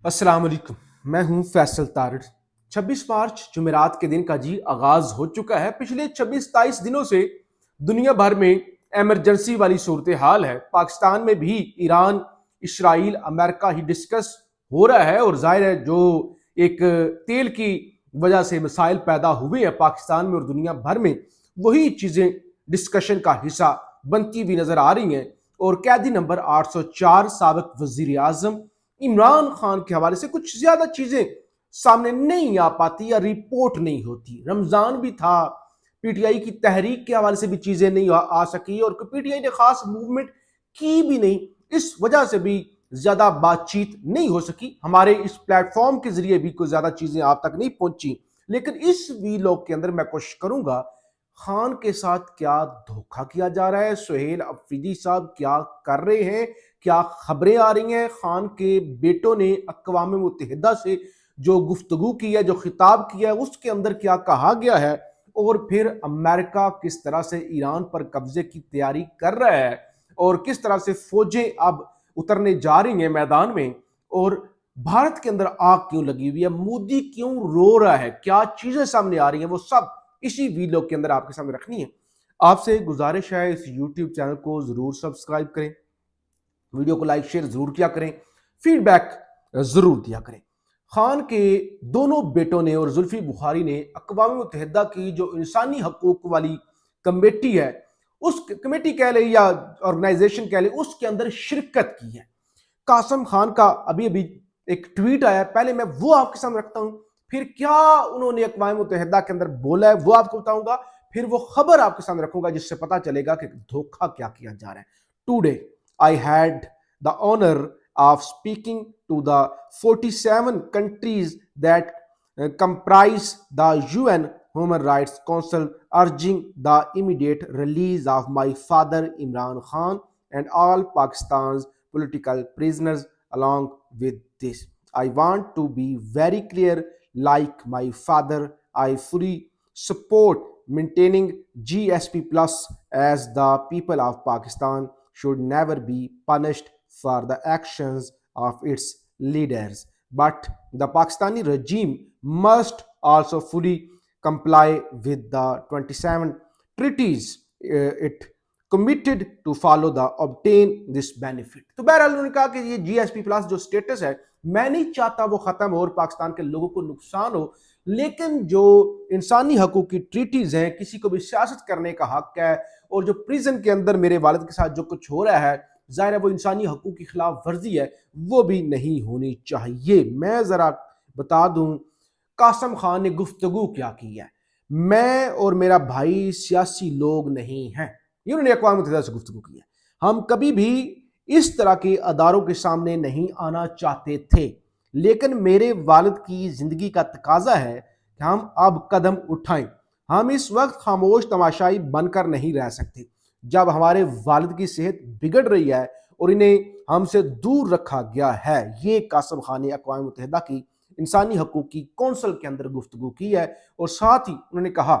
अस्सलाम वालेकुम। मैं हूं फैसल तारड़। 26 मार्च जुमेरात के दिन का आगाज हो चुका है। पिछले 26-27 दिनों से दुनिया भर में एमरजेंसी वाली सूरत हाल है। पाकिस्तान में भी ईरान, इसराइल, अमेरिका ही डिस्कस हो रहा है और जाहिर है जो एक तेल की वजह से मसाइल पैदा हुए हैं पाकिस्तान में और दुनिया भर में, वही चीजें डिस्कशन का हिस्सा बनती हुई नजर आ रही हैं। और कैदी नंबर 804 साबिक वजीर आजम इमरान खान के हवाले से कुछ ज्यादा चीजें सामने नहीं आ पाती या रिपोर्ट नहीं होती। रमजान भी था, पीटीआई की तहरीक के हवाले से भी चीजें नहीं आ सकी और पीटीआई ने खास मूवमेंट की भी नहीं। इस वजह से भी ज्यादा बातचीत नहीं हो सकी। हमारे इस प्लेटफॉर्म के जरिए भी कोई ज्यादा चीजें आप तक नहीं पहुंची। लेकिन इस वीलॉग के अंदर मैं कोशिश करूंगा खान के साथ क्या धोखा किया जा रहा है, सुहेल अफरीदी साहब क्या कर रहे हैं, क्या खबरें आ रही हैं, खान के बेटों ने अक़वाम मुत्तहिदा से जो गुफ्तगू की है, जो खिताब किया है, उसके अंदर क्या कहा गया है, और फिर अमेरिका किस तरह से ईरान पर कब्जे की तैयारी कर रहा है और किस तरह से फौजें अब उतरने जा रही हैं मैदान में, और भारत के अंदर आग क्यों लगी हुई है, मोदी क्यों रो रहा है, क्या चीजें सामने आ रही हैं, वो सब इसी वीडियो के अंदर आपके सामने रखनी है। आपसे गुजारिश है इस यूट्यूब चैनल को जरूर सब्सक्राइब करें, वीडियो को लाइक शेयर जरूर किया करें, फीडबैक जरूर दिया करें। खान के दोनों बेटों ने और जुल्फी बुखारी ने अक़वाम मुत्तहिदा की जो इंसानी हकूक वाली कमेटी है, उस कमेटी कह ले या ऑर्गेनाइजेशन कह ले, उसके अंदर शिरकत की है। कासम खान का अभी अभी एक ट्वीट आया, पहले मैं वो आपके सामने रखता हूं, फिर क्या उन्होंने अक़वाम मुत्तहिदा के अंदर बोला है वो आपको बताऊंगा, फिर वो खबर आपके सामने रखूंगा जिससे पता चलेगा कि धोखा क्या किया जा रहा है। Today I had the honour of speaking to the 47 countries that comprise the UN Human Rights Council, urging the immediate release of my father Imran Khan and all Pakistan's political prisoners. Along with this, I want to be very clear, like my father, I fully support maintaining GSP plus, as the people of Pakistan should never be punished for the actions of its leaders. But the Pakistani regime must also fully comply with the 27 treaties it committed to follow the obtain this benefit. तो बहरहाल उन्होंने कहा कि ये GSP plus जो status है, मैं नहीं चाहता वो खत्म हो और पाकिस्तान के लोगों को नुकसान हो, लेकिन जो इंसानी हकूक की ट्रीटीज हैं, किसी को भी सियासत करने का हक है, और जो प्रिजन के अंदर मेरे वालिद के साथ जो कुछ हो रहा है, जाहिर है वो इंसानी हकूक की खिलाफ वर्जी है, वो भी नहीं होनी चाहिए। मैं जरा बता दूं कासम खान ने गुफ्तगू क्या की है। मैं और मेरा भाई सियासी लोग नहीं हैं, ये उन्होंने अक़वाम मुत्तहिदा से गुफ्तगू की है। हम कभी भी इस तरह के अदारों के सामने नहीं आना चाहते थे, लेकिन मेरे वालिद की जिंदगी का तकाजा है कि हम अब कदम उठाएं। हम इस वक्त खामोश तमाशाई बनकर नहीं रह सकते। जब हमारे वालिद की सेहत बिगड़ रही है और इन्हें हमसे दूर रखा गया है। ये कासम खान ने अक़वाम मुत्तहिदा की इंसानी हकूक की कौंसल के अंदर गुफ्तगू की है। और साथ ही उन्होंने कहा,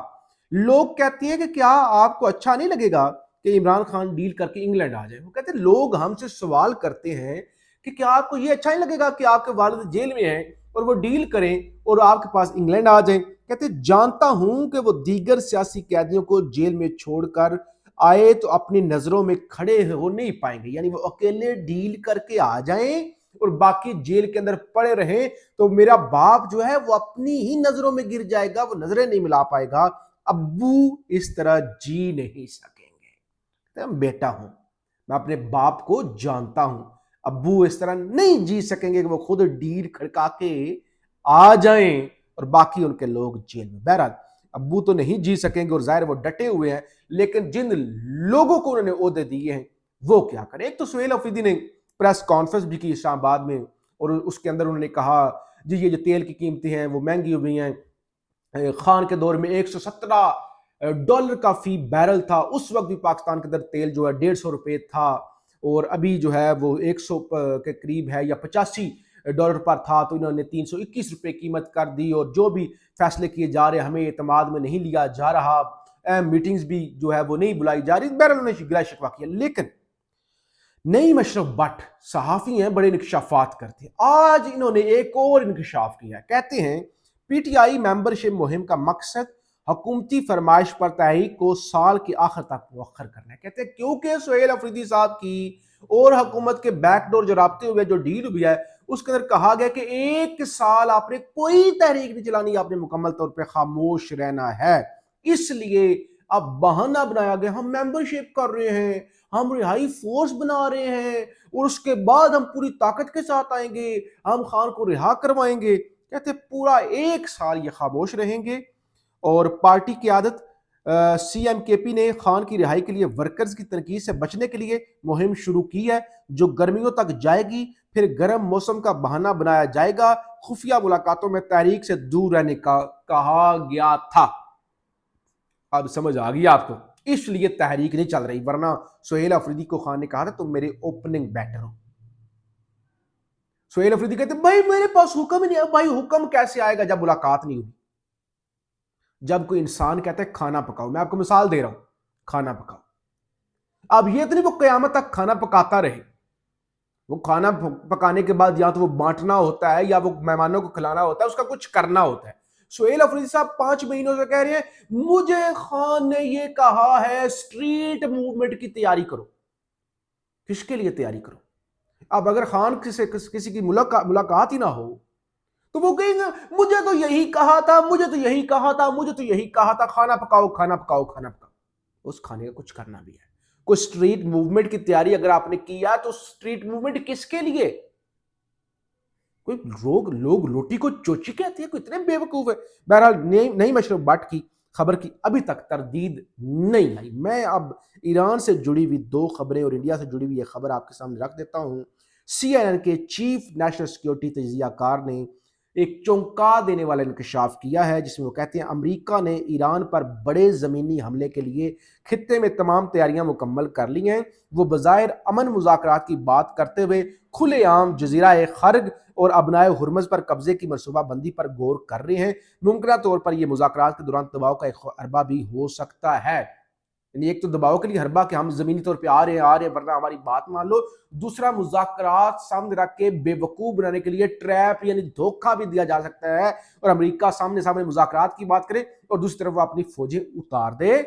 लोग कहते हैं कि क्या आपको अच्छा नहीं लगेगा कि इमरान खान डील करके इंग्लैंड आ जाए। वो कहते हैं, लोग हमसे सवाल करते हैं कि क्या आपको ये अच्छा नहीं लगेगा कि आपके वालिद जेल में हैं और वो डील करें और आपके पास इंग्लैंड आ जाए। कहते जानता हूं कि वो दीगर सियासी कैदियों को जेल में छोड़कर आए तो अपनी नजरों में खड़े हो नहीं पाएंगे, यानी वो अकेले डील करके आ जाएं और बाकी जेल के अंदर पड़े रहें तो मेरा बाप जो है वो अपनी ही नजरों में गिर जाएगा, वो नजरें नहीं मिला पाएगा। अब्बू इस तरह जी नहीं सकेंगे। मैं बेटा हूं, मैं अपने बाप को जानता हूं, अब्बू इस तरह नहीं जी सकेंगे कि वो खुद डील खड़का के आ जाएं और बाकी उनके लोग जेल में। बहरहाल अब्बू तो नहीं जी सकेंगे और जाहिर वो डटे हुए हैं, लेकिन जिन लोगों को उन्होंने ओहदे दिए हैं वो क्या करें। एक तो सुहेल अफरीदी ने प्रेस कॉन्फ्रेंस भी की इस्लामाबाद में और उसके अंदर उन्होंने कहा, जी ये जो तेल की कीमतें हैं वो महंगी हुई हैं। खान के दौर में $117 का फी बैरल था, उस वक्त भी पाकिस्तान के अंदर तेल जो है $150 था और अभी जो है वो 100 के करीब है या $85 पर था, तो इन्होंने $321 कीमत कर दी। और जो भी फैसले किए जा रहे हैं हमें एतमाद में नहीं लिया जा रहा, मीटिंग्स भी जो है वो नहीं बुलाई जा रही। बहरहाल उन्होंने गिला शिकवा किया। लेकिन नई मशरफ भट्ट सहाफ़ी हैं, बड़े इंकशाफात करते हैं। आज इन्होंने एक और इंकशाफ किया। कहते हैं पीटीआई मेंबरशिप मुहिम का मकसद हुकूमती फरमाइश पर तहरीक को साल के आखिर तक मुअख्खर करना है। कहते हैं क्योंकि सुहेल अफरीदी साहब की और हुकूमत के बैकडोर जो राब्ते हुए जो डील हुई है उसके अंदर कहा गया कि 1 साल आपने कोई तहरीक नहीं चलानी, आपने मुकम्मल तौर पर खामोश रहना है। इसलिए अब बहाना बनाया गया, हम मेंबरशिप कर रहे हैं, हम रिहाई फोर्स बना रहे हैं और उसके बाद हम पूरी ताकत के साथ आएंगे, हम खान को रिहा करवाएंगे। कहते पूरा 1 साल ये खामोश रहेंगे। और पार्टी की आदत सीएमकेपी ने खान की रिहाई के लिए वर्कर्स की तनकीद से बचने के लिए मुहिम शुरू की है जो गर्मियों तक जाएगी। फिर गर्म मौसम का बहाना बनाया जाएगा। खुफिया मुलाकातों में तहरीक से दूर रहने का कहा गया था। अब समझ आ गई आपको, इसलिए तहरीक नहीं चल रही, वरना सुहेल अफरीदी को खान ने कहा था तुम मेरे ओपनिंग बैटर हो। सुहेल अफरीदी कहते भाई मेरे पास हुक्म ही नहीं है। भाई हुक्म कैसे आएगा जब मुलाकात नहीं हुई? जब कोई इंसान कहता है खाना पकाओ, मैं आपको मिसाल दे रहा हूं, खाना पकाओ। अब ये तो नहीं वो कयामत तक खाना पकाता रहे, वो खाना पकाने के बाद या तो वो बांटना होता है या वो मेहमानों को खिलाना होता है, उसका कुछ करना होता है। सुहेल अफरीदी साहब 5 महीनों से कह रहे हैं मुझे खान ने ये कहा है स्ट्रीट मूवमेंट की तैयारी करो। किसके लिए तैयारी करो? अब अगर खान किसी की मुलाकात ही ना हो तो वो कहेंगे मुझे तो यही कहा था, मुझे तो यही कहा था, मुझे तो यही कहा था, खाना पकाओ खाना पकाओ खाना पकाओ। उस खाने का कुछ करना भी है। कोई स्ट्रीट मूवमेंट की तैयारी अगर आपने किया तो स्ट्रीट मूवमेंट किसके लिए? कोई लोग लोटी को चोची कहते हैं, कोई इतने बेवकूफ है। बहरहाल नई मशरफ भट्ट की खबर की अभी तक तरदीद नहीं आई। मैं अब ईरान से जुड़ी हुई 2 खबरें और इंडिया से जुड़ी हुई एक खबर आपके सामने रख देता हूं। CNN के चीफ नेशनल सिक्योरिटी तजियाकार ने एक चौंका देने वाला इंकशाफ किया है जिसमें वो कहते हैं अमेरिका ने ईरान पर बड़े ज़मीनी हमले के लिए खित्ते में तमाम तैयारियां मुकम्मल कर ली हैं। वो बज़ाहिर अमन मुज़ाकरात की बात करते हुए खुलेआम जज़ीरा खर्ग और अबनाए हुर्मज़ पर कब्जे की मनसूबा बंदी पर गौर कर रहे हैं। मुमकिन तौर पर यह मुज़ाकरात के दौरान दबाव का एक अरबा भी हो सकता है। यानी एक तो दबाव के लिए हरबा कि हम जमीनी तौर पे आ रहे हैं वरना हमारी बात मान लो। दूसरा मुज़ाकरात सामने रख के बेवकूफ बनाने के लिए ट्रैप यानी धोखा भी दिया जा सकता है और अमेरिका सामने सामने मुज़ाकरात की बात करे और दूसरी तरफ वो अपनी फौजें उतार दे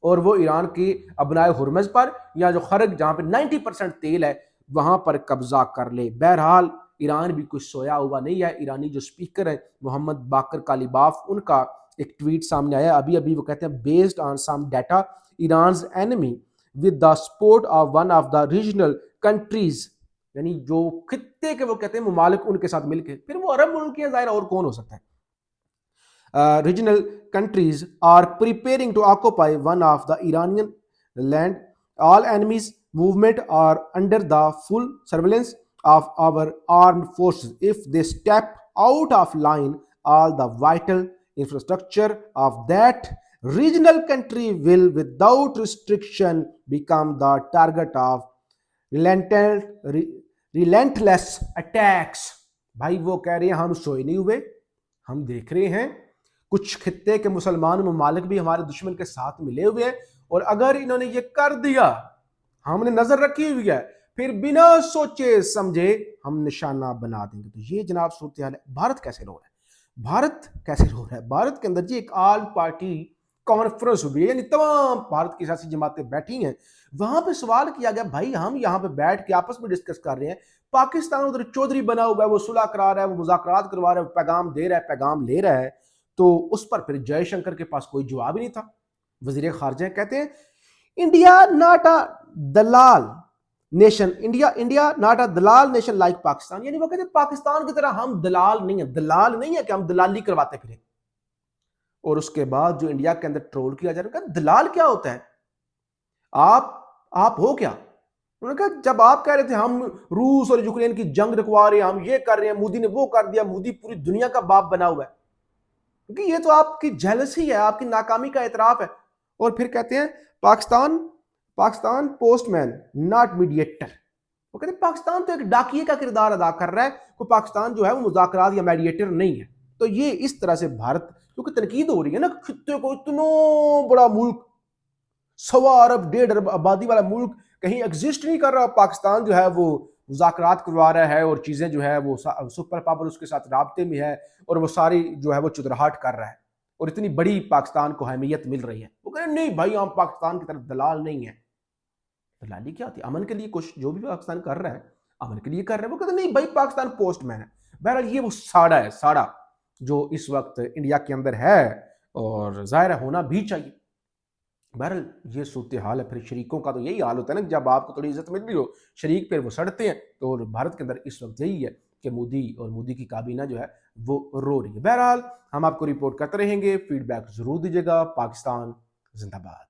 और वो ईरान की अबनाए हुर्मज़ पर या जो खर्ग जहां पे 90% तेल है वहां पर कब्जा कर ले। बहरहाल ईरान भी कुछ सोया हुआ नहीं है। ईरानी जो स्पीकर है मोहम्मद बाकर कालिबाफ, उनका एक ट्वीट सामने आया अभी अभी। वो कहते हैं based on some data Iran's enemy with the support of one of the regional countries, यानी जो खित्ते के वो कहते हैं मुमालिक उनके साथ मिलकर, फिर वो अरब मुल्क है, जाहिर और कौन हो सकता है। Regional countries are preparing to occupy one of the Iranian land. All enemies movement are under the full surveillance of our armed forces. If they step out of line, all the vital infrastructure of that regional country will without restriction become the target of relentless attacks. भाई वो कह रहे हैं हम सोए नहीं हुए, हम देख रहे हैं कुछ खित्ते के मुसलमान ममालिक भी हमारे दुश्मन के साथ मिले हुए हैं और अगर इन्होंने ये कर दिया, हमने नजर रखी हुई है, फिर बिना सोचे समझे हम निशाना बना देंगे। तो ये जनाब सूरत हाल है। भारत कैसे रो रहा है? भारत कैसे रो रहा है? भारत के अंदर जी एक ऑल पार्टी कॉन्फ्रेंस हुई है, यानी तमाम भारत की सियासी जमातें बैठी हैं। वहां पे सवाल किया गया भाई हम यहाँ पे बैठ के आपस में डिस्कस कर रहे हैं, पाकिस्तान उधर चौधरी बना हुआ है, वो सुलह करा रहा है, वो मुज़ाकरात करवा रहा है, पैगाम दे रहा है, पैगाम ले रहा है, तो उस पर फिर जयशंकर के पास कोई जवाब ही नहीं था। वजीर खारजा कहते हैं India not a Dalal nation, India not a Dalal nation like Pakistan, यानी वो कहते हैं पाकिस्तान की तरह हम दलाल नहीं है। दलाल नहीं है कि हम दलाली करवाते फिरे। और उसके बाद जो इंडिया के अंदर ट्रोल किया जा रहा है, दलाल क्या होता है? आप हो क्या? उन्होंने कहा जब आप कह रहे थे हम रूस और यूक्रेन की जंग रुकवा रहे हैं, हम ये कर रहे हैं, मोदी ने वो कर दिया, मोदी पूरी दुनिया का बाप बना हुआ है, क्योंकि ये तो आपकी जेलसी है, आपकी नाकामी का एतराफ है। और फिर कहते हैं पाकिस्तान पोस्टमैन नॉट मीडिएटर। वो कहते हैं पाकिस्तान तो एक डाकिये का किरदार अदा कर रहा है, कोई पाकिस्तान जो है वो मुज़ाकरात या मीडिएटर नहीं है। तो ये इस तरह से भारत, क्योंकि तनकीद हो रही है ना, खित्ते को इतना बड़ा मुल्क, 1.25 अरब 1.5 अरब आबादी वाला मुल्क کہیں ایگزسٹ نہیں کر رہا. پاکستان جو ہے وہ مذاکرات کروا رہا ہے اور چیزیں جو ہے وہ سپر پاور اس کے ساتھ رابطے میں ہے اور وہ ساری جو ہے وہ چودراہٹ کر رہا ہے اور اتنی بڑی پاکستان کو اہمیت مل رہی ہے. وہ کہہ رہے ہیں نہیں بھائی ہم پاکستان کی طرف دلال نہیں ہیں. دلالی کیا ہوتی ہے؟ امن کے لیے کچھ جو بھی پاکستان کر رہا ہے امن کے لیے کر رہے ہیں. وہ کہتے ہیں نہیں بھائی پاکستان پوسٹ مین ہے. بہرحال یہ وہ ساڑا ہے, ساڑا جو اس وقت انڈیا کے اندر ہے اور ظاہر ہے ہونا بھی چاہیے. بہرحال یہ صورتحال ہے. پھر شریکوں کا تو یہی حال ہوتا ہے نا, جب آپ کو تھوڑی عزت مل رہی ہو شریک پھر وہ سڑتے ہیں. تو بھارت کے اندر اس وقت یہی ہے کہ مودی اور مودی کی کابینہ جو ہے وہ رو رہی ہے. بہرحال ہم آپ کو رپورٹ کرتے رہیں گے, فیڈ بیک ضرور دیجیے گا. پاکستان زندہ باد.